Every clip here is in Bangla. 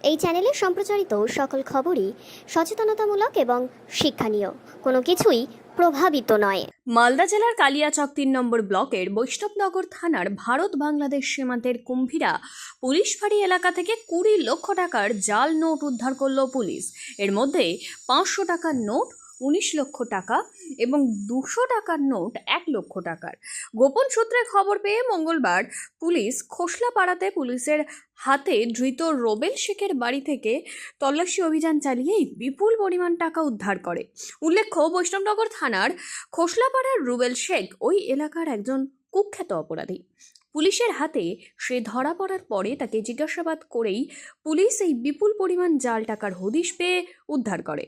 এই চ্যানেলে সম্প্রচারিত সকল খবরই সচেতনতামূলক এবং শিক্ষণীয়, কোনো কিছুই প্রভাবিত নয়। মালদা জেলার কালিয়াচক ৩ নম্বর ব্লকের বৈষ্ণবনগর থানার ভারত বাংলাদেশ সীমান্তের কুম্ভীরা পুলিশ ফাঁড়ি এলাকা থেকে ২০ লক্ষ টাকার জাল নোট উদ্ধার করল পুলিশ। এর মধ্যে ৫০০ টাকার নোট, ১৯ লক্ষ টাকা এবং ২০০ টাকার নোট ১ লক্ষ টাকার। গোপন সূত্রে খবর পেয়ে মঙ্গলবার পুলিশ খোসলাপাড়াতে পুলিশের হাতে ধৃত রোবেল শেখের বাড়ি থেকে তল্লাশি অভিযান চালিয়ে বিপুল পরিমাণ টাকা উদ্ধার করে। উল্লেখ্য, বৈষ্ণবনগর থানার খোসলাপাড়ার রুবেল শেখ ওই এলাকার একজন কুখ্যাত অপরাধী। পুলিশের হাতে সে ধরা পড়ার পরে তাকে জিজ্ঞাসাবাদ করেই পুলিশ এই বিপুল পরিমাণ জাল টাকার হদিশ পেয়ে উদ্ধার করে।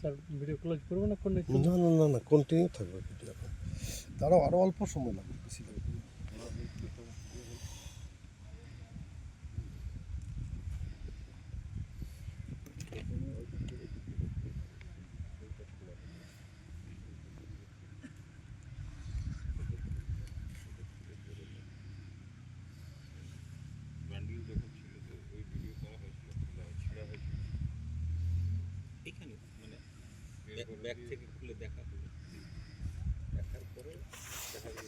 স্যার ভিডিও ক্লোজ করবো না ফোন? না কন্টিনিউ থাকবে ভিডিও। তারাও আরও অল্প সময় লাগবে, বেশি লাগবে। এখানে মানে ব্যাগ থেকে খুলে দেখা হলো, দেখার পরে দেখা গেল